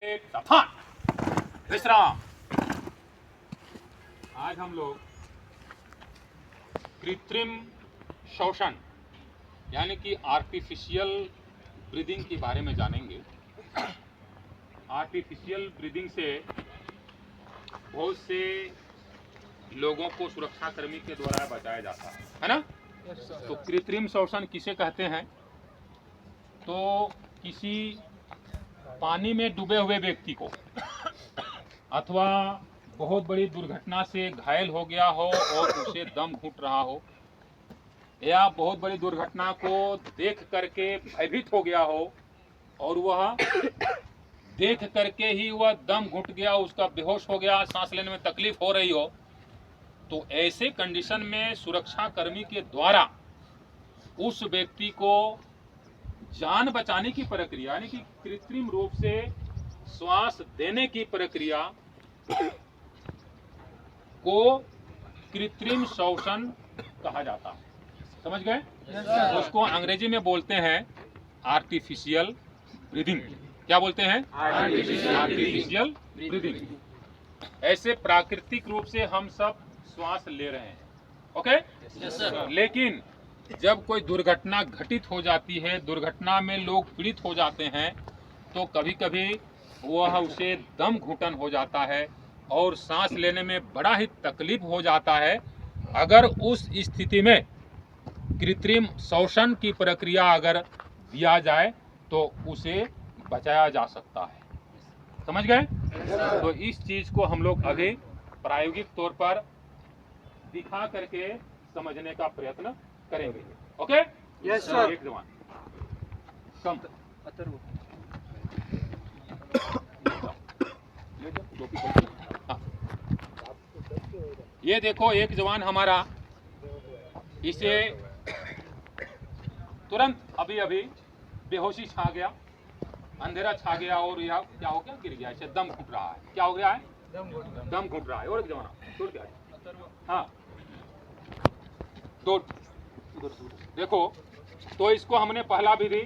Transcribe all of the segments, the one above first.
एक तूफान विश्राम। आज हम लोग कृत्रिम श्वसन यानी कि आर्टिफिशियल ब्रीदिंग के बारे में जानेंगे। आर्टिफिशियल ब्रीदिंग से बहुत से लोगों को सुरक्षाकर्मी के द्वारा बचाया जाता है ना। तो कृत्रिम श्वसन किसे कहते हैं? तो किसी पानी में डूबे हुए व्यक्ति को अथवा बहुत बड़ी दुर्घटना से घायल हो गया हो और उसे दम घुट रहा हो, या बहुत बड़ी दुर्घटना को देख करके भयभीत हो गया हो और वह देख करके ही वह दम घुट गया, उसका बेहोश हो गया, सांस लेने में तकलीफ हो रही हो, तो ऐसे कंडीशन में सुरक्षाकर्मी के द्वारा उस व्यक्ति को जान बचाने की प्रक्रिया यानी कि कृत्रिम रूप से श्वास देने की प्रक्रिया को कृत्रिम श्वसन कहा जाता है। समझ गए? उसको अंग्रेजी में बोलते हैं आर्टिफिशियल ब्रीदिंग। क्या बोलते हैं? Artificial breathing. ऐसे प्राकृतिक रूप से हम सब श्वास ले रहे हैं, ओके? लेकिन जब कोई दुर्घटना घटित हो जाती है, दुर्घटना में लोग पीड़ित हो जाते हैं, तो कभी कभी वह उसे दम घुटन हो जाता है और सांस लेने में बड़ा ही तकलीफ हो जाता है। अगर उस स्थिति में कृत्रिम श्वसन की प्रक्रिया अगर दिया जाए तो उसे बचाया जा सकता है। समझ गए? तो इस चीज को हम लोग अभी प्रायोगिक तौर पर दिखा करके समझने का प्रयत्न करेंगे। ओके? Yes sir. एक जवान कम हाँ। ये देखो, एक जवान हमारा, इसे तुरंत अभी अभी बेहोशी छा गया, अंधेरा छा गया और यह क्या हो गया? गिर गया, इसे दम घुट रहा है। क्या हो गया है? दम घुट रहा है। और एक जवान छोड़ के हाँ दो देखो, तो इसको हमने पहला विधि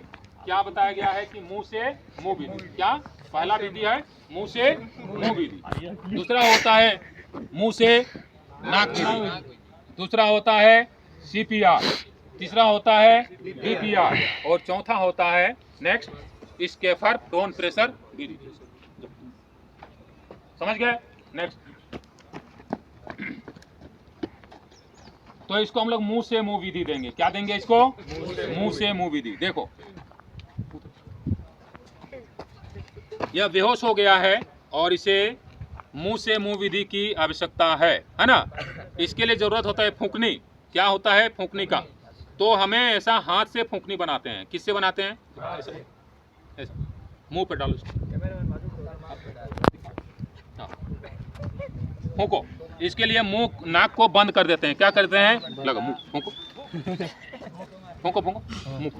क्या बताया गया है कि मुंह से मुंह विधि। क्या पहला विधि है? मुंह से मुंह विधि। दूसरा होता है मुंह से नाक विधि। दूसरा होता है सीपीआर। तीसरा होता है डीपीआर और चौथा होता है नेक्स्ट स्केफर टोन प्रेशर विधि। समझ गए? नेक्स्ट, तो इसको हम लोग मुंह से मुंह विधि देंगे। क्या देंगे इसको? मुंह से मुंह विधि। देखो, यह बेहोश हो गया है और इसे मुंह से मुंह विधि की आवश्यकता है ना। इसके लिए जरूरत होता है फूंकनी। क्या होता है? फूंकनी का। तो हमें ऐसा हाथ से फूंकनी बनाते हैं। किससे बनाते हैं? ऐसा मुंह पे डालो, हाँ, फूंको। इसके लिए मुंह नाक को बंद कर देते हैं। क्या करते हैं? लगा मुंह फूंको फूंको फूंको मुंह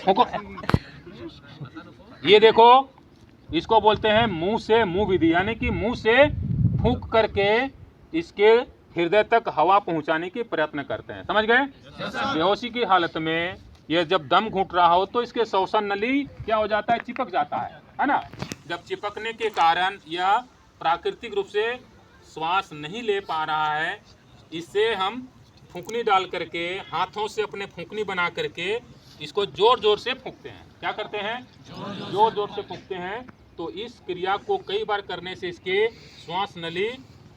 फूंको। ये देखो, इसको बोलते हैं मुंह से मुंह विधि, यानी कि मुंह से फूंक करके इसके हृदय तक हवा पहुंचाने की प्रयत्न करते हैं। समझ गए? बेहोशी की हालत में यह जब दम घुट रहा हो तो इसके श्वसन नली क्या हो जाता है? चिपक जाता है ना। जब चिपकने के कारण यह प्राकृतिक रूप से श्वास नहीं ले पा रहा है, इससे हम फूंकनी डाल करके हाथों से अपने फूंकनी बना करके इसको जोर जोर से फूंकते हैं। क्या करते हैं? जोर जोर से फूंकते हैं। तो इस क्रिया को कई बार करने से इसके श्वास नली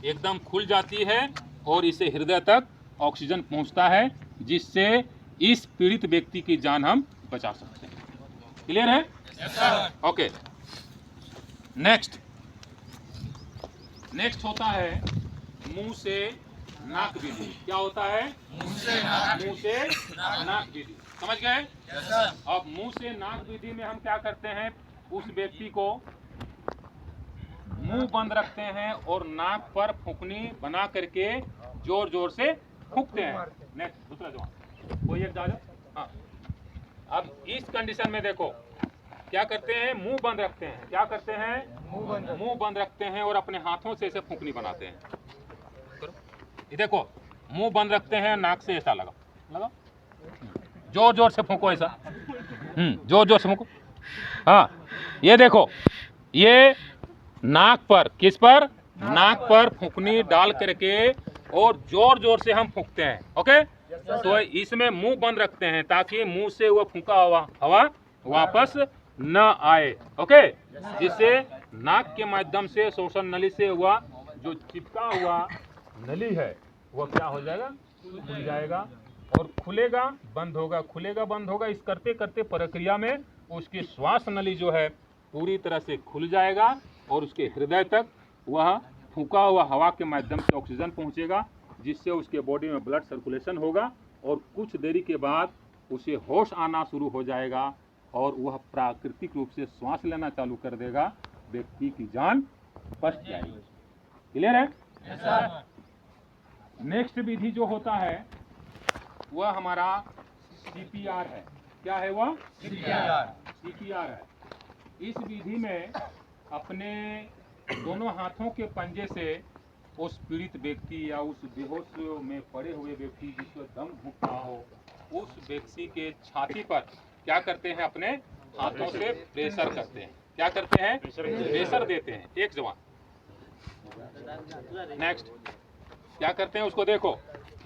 एकदम खुल जाती है और इसे हृदय तक ऑक्सीजन पहुंचता है, जिससे इस पीड़ित व्यक्ति की जान हम बचा सकते हैं। क्लियर है? ओके। नेक्स्ट होता है मुंह से नाक विधि। क्या होता है? मुंह से नाक विधि। समझ गए? अब मुंह से नाक विधि में हम क्या करते हैं? उस व्यक्ति को मुंह बंद रखते हैं और नाक पर फूंकनी बना करके जोर जोर से फूंकते हैं। नेक्स्ट, दूसरा जवान कोई एक डालो। हाँ, अब इस कंडीशन में देखो क्या करते हैं? मुंह बंद रखते हैं। क्या करते हैं? मुंह बंद रखते हैं और अपने हाथों से इसे फूंकनी बनाते हैं। ये देखो, मुंह बंद रखते हैं, नाक से ऐसा लगा जोर जोर से फूंको, ऐसा जोर जोर से फूंको। हाँ, ये देखो, ये नाक पर, किस पर? नाक पर फूंकनी डाल करके और जोर जोर से हम फूंकते हैं। ओके, तो इसमें मुंह बंद रखते हैं ताकि मुंह से वो फूंका हुआ हवा वापस न आए। ओके, जिससे नाक के माध्यम से श्वसन नली से हुआ जो चिपका हुआ नली है वह क्या हो जाएगा? खुल जाएगा और खुलेगा बंद होगा, खुलेगा बंद होगा। इस करते करते प्रक्रिया में उसकी श्वास नली जो है पूरी तरह से खुल जाएगा और उसके हृदय तक वह फूंका हुआ हवा के माध्यम से ऑक्सीजन पहुंचेगा, जिससे उसके बॉडी में ब्लड सर्कुलेशन होगा और कुछ देरी के बाद उसे होश आना शुरू हो जाएगा और वह प्राकृतिक रूप से श्वास लेना चालू कर देगा। व्यक्ति की जान बच जाएगी। क्लियर है? नेक्स्ट विधि जो होता है वह हमारा CPR है। क्या है वह? CPR है। इस विधि में अपने दोनों हाथों के पंजे से उस पीड़ित व्यक्ति या उस बेहोश में पड़े हुए व्यक्ति जिसको दम घुट रहा हो, उस व्यक्ति के छाती पर क्या करते हैं? अपने हाथों से प्रेशर करते हैं। क्या करते हैं? प्रेशर देते हैं। एक जवान। नेक्स्ट क्या करते हैं उसको देखो।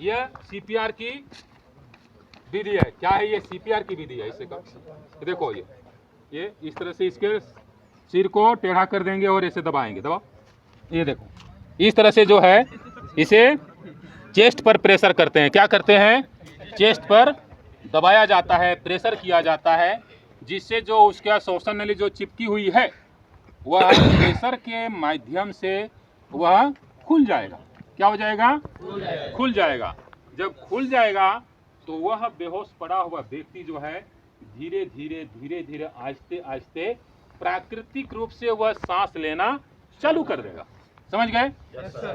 यह CPR की विधि है। क्या है ये? CPR की विधि है। इससे कम देखो, ये इस तरह से इसके सिर को टेढ़ा कर देंगे और ऐसे दबाएंगे। दबाओ, ये देखो, इस तरह से जो है इसे चेस्ट पर प्रेशर करते हैं। क्या करते हैं? चेस्ट पर दबाया जाता है, प्रेशर किया जाता है, जिससे जो उसका श्वसन नली जो चिपकी हुई है वह प्रेशर के माध्यम से वह खुल जाएगा। क्या हो जाएगा? खुल जाएगा। जब खुल जाएगा तो वह बेहोश पड़ा हुआ व्यक्ति जो है धीरे धीरे आहिस्ते आहिस्ते प्राकृतिक रूप से वह सांस लेना चालू कर देगा। समझ गए?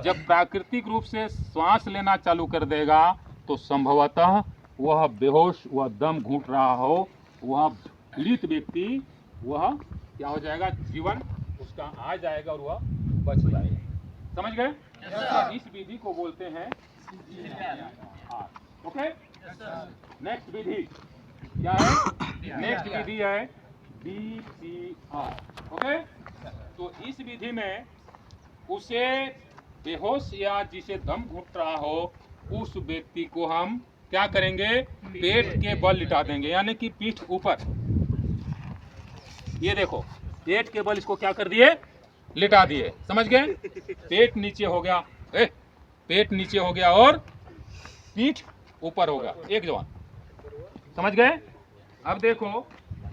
जब प्राकृतिक रूप से श्वास लेना चालू कर देगा तो संभवतः वह बेहोश, वह दम घुट रहा हो, वह पीड़ित व्यक्ति वह क्या हो जाएगा? जीवन उसका आ जाएगा और वह बच जाएगा। समझ गए? इस विधि को बोलते हैं CPR। ओके, नेक्स्ट विधि क्या है? नेक्स्ट विधि है BPR। ओके, तो इस विधि में उसे बेहोश या जिसे दम घुट रहा हो उस व्यक्ति को हम क्या करेंगे? पेट के बल लिटा देंगे, यानी कि पीठ ऊपर। ये देखो, पेट के बल इसको क्या कर दिए? लिटा दिए। समझ गए? पेट नीचे हो गया, पेट नीचे हो गया और पीठ ऊपर होगा। एक जवान। समझ गए? अब देखो,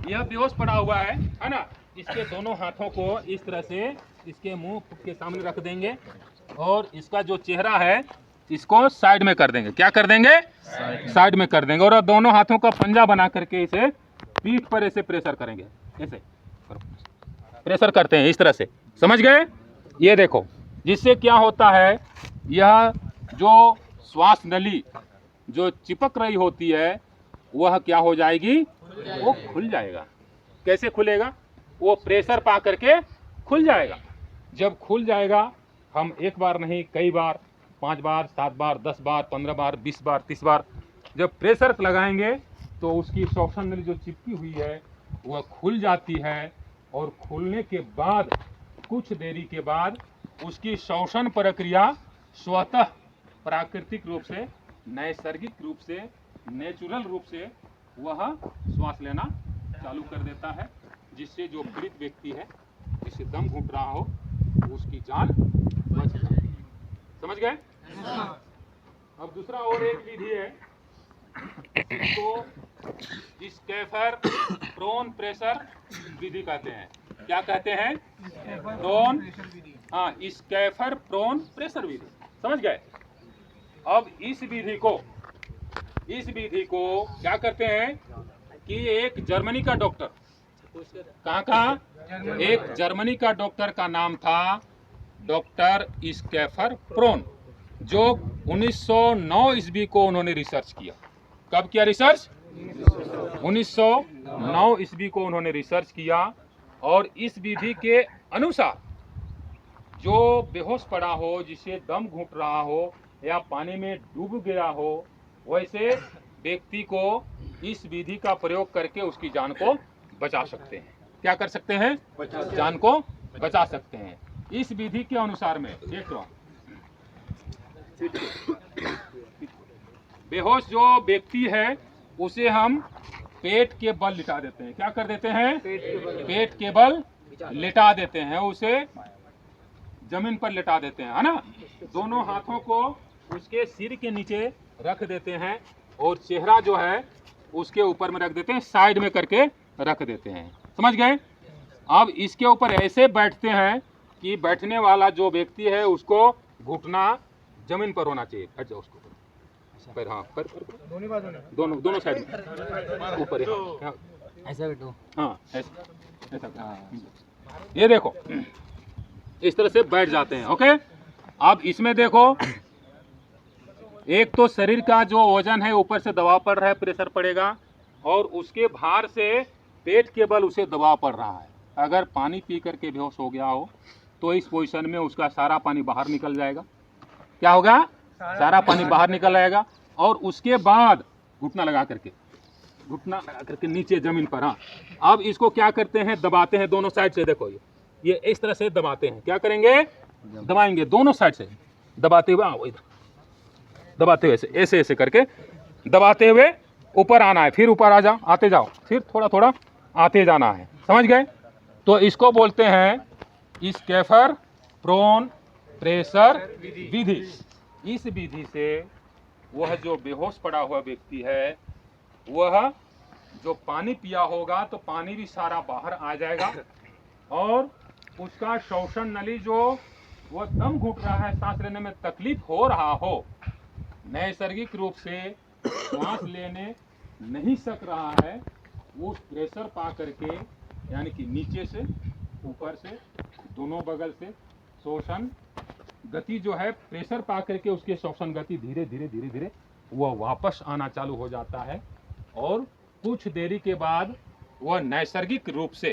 यह बेहोश पड़ा हुआ है ना? इसके दोनों हाथों को इस तरह से इसके मुंह के सामने रख देंगे और इसका जो चेहरा है इसको साइड में कर देंगे। क्या कर देंगे? साइड में कर देंगे और दोनों हाथों का पंजा बना करके इसे पीठ पर ऐसे प्रेशर करेंगे। ऐसे प्रेशर करते हैं इस तरह से। समझ गए? ये देखो, जिससे क्या होता है, यह जो श्वास नली जो चिपक रही होती है वह क्या हो जाएगी? वो खुल जाएगा। कैसे खुलेगा? वो प्रेशर पा करके खुल जाएगा। जब खुल जाएगा, हम एक बार नहीं, कई बार, 5 बार, 7 बार, 10 बार, 15 बार, 20 बार, 30 बार जब प्रेशर लगाएंगे तो उसकी श्वसन नली जो चिपकी हुई है वह खुल जाती है और खुलने के बाद कुछ देरी के बाद उसकी श्वसन प्रक्रिया स्वतः प्राकृतिक रूप से, नैसर्गिक रूप से, नेचुरल रूप से वह श्वास लेना चालू कर देता है, जिससे जो पीड़ित व्यक्ति है, जिसे दम घुट रहा हो, उसकी जान बच जाए। समझ गए? अब दूसरा और एक विधि है, इसको स्कैफर प्रोन प्रेशर विधि कहते हैं। क्या कहते हैं? प्रोन, हाँ, स्कैफर प्रोन प्रेशर विधि। समझ गए? अब इस विधि को क्या करते हैं कि एक जर्मनी का डॉक्टर, कहाँ का? एक जर्मनी का डॉक्टर का नाम था डॉक्टर स्कैफर प्रोन, जो 1909 ईस्वी को उन्होंने रिसर्च किया। कब किया रिसर्च? 1909 ईस्वी को उन्होंने रिसर्च किया और इस विधि के अनुसार जो बेहोश पड़ा हो, जिसे दम घुट रहा हो या पानी में डूब गया हो, वैसे व्यक्ति को इस विधि का प्रयोग करके उसकी जान को बचा सकते हैं। क्या कर सकते हैं, जान को बचा सकते हैं। इस विधि के अनुसार में देख लो, बेहोश जो व्यक्ति है उसे हम पेट के बल लिटा देते हैं। क्या कर देते हैं, पेट के बल लिटा देते हैं, उसे जमीन पर लिटा देते हैं, है ना। दोनों हाथों को उसके सिर के नीचे रख देते हैं और चेहरा जो है उसके ऊपर में रख देते हैं, साइड में करके रख देते हैं। समझ गए। अब इसके ऊपर ऐसे बैठते हैं कि बैठने वाला जो व्यक्ति है उसको घुटना जमीन पर होना चाहिए। हट जाओ उसको पर, हाँ पर दोनों साइड में ऊपर ऐसा बैठो। हाँ ऐसा। ये देखो इस तरह से बैठ जाते हैं। ओके। अब इसमें देखो, एक तो शरीर का जो वजन है ऊपर से दबाव पड़ रहा है, प्रेशर पड़ेगा, और उसके भार से पेट के बल उसे दबाव पड़ रहा है। अगर पानी पी करके बेहोश हो गया हो तो इस पोजीशन में उसका सारा पानी बाहर निकल जाएगा। क्या होगा, सारा पानी बाहर निकल आएगा। और उसके बाद घुटना लगा करके नीचे जमीन पर। हाँ, अब इसको क्या करते हैं, दबाते हैं दोनों साइड से। देखो ये इस तरह से दबाते हैं। क्या करेंगे, दबाएंगे दोनों साइड से, दबाते हुए दबाते हुए ऐसे ऐसे करके दबाते हुए ऊपर आना है। फिर ऊपर आ जाओ, आते जाओ, फिर थोड़ा थोड़ा आते जाना है। समझ गए। तो इसको बोलते हैं स्कैफर प्रोन प्रेशर विधि। इस विधि से वह जो बेहोश पड़ा हुआ व्यक्ति है, वह जो पानी पिया होगा तो पानी भी सारा बाहर आ जाएगा, और उसका श्वसन नली जो वह दम घुट रहा है, सांस लेने में तकलीफ हो रहा हो, नैसर्गिक रूप से सांस लेने नहीं सक रहा है, वो प्रेशर पा करके, यानी कि नीचे से ऊपर से दोनों बगल से श्वसन गति जो है, प्रेशर पा करके उसके श्वसन गति धीरे धीरे धीरे धीरे वह वापस आना चालू हो जाता है। और कुछ देरी के बाद वह नैसर्गिक रूप से,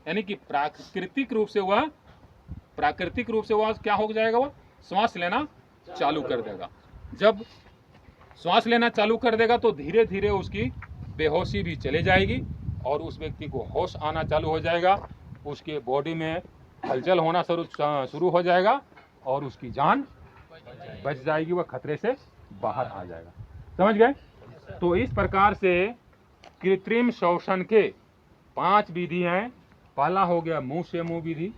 यानी कि प्राकृतिक रूप से वह क्या हो जाएगा, वह श्वास लेना चालू कर देगा। जब श्वास लेना चालू कर देगा तो धीरे धीरे उसकी बेहोशी भी चली जाएगी और उस व्यक्ति को होश आना चालू हो जाएगा। उसके बॉडी में हलचल होना शुरू हो जाएगा और उसकी जान बच जाएगी, वह खतरे से बाहर आ जाएगा। समझ गए। तो इस प्रकार से कृत्रिम श्वसन के 5 विधि हैं। पहला हो गया मुंह से मुंह विधि,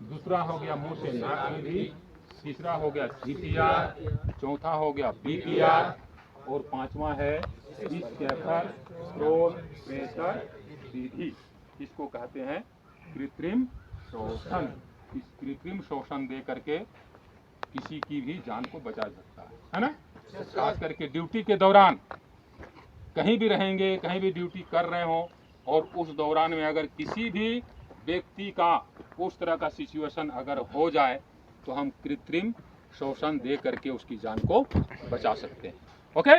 दूसरा हो गया मुंह से नाक विधि, तीसरा हो गया CPR, चौथा हो गया BPR, और 5वां है स्कैफर प्रोन प्रेशर विधि। इसको कहते हैं कृत्रिम श्वसन। इस कृत्रिम श्वसन दे करके किसी की भी जान को बचा सकता है ना। खास करके ड्यूटी के दौरान कहीं भी रहेंगे, कहीं भी ड्यूटी कर रहे हो, और उस दौरान में अगर किसी भी व्यक्ति का उस तरह का सिचुएशन अगर हो जाए तो हम कृत्रिम श्वसन दे करके उसकी जान को बचा सकते हैं। ओके।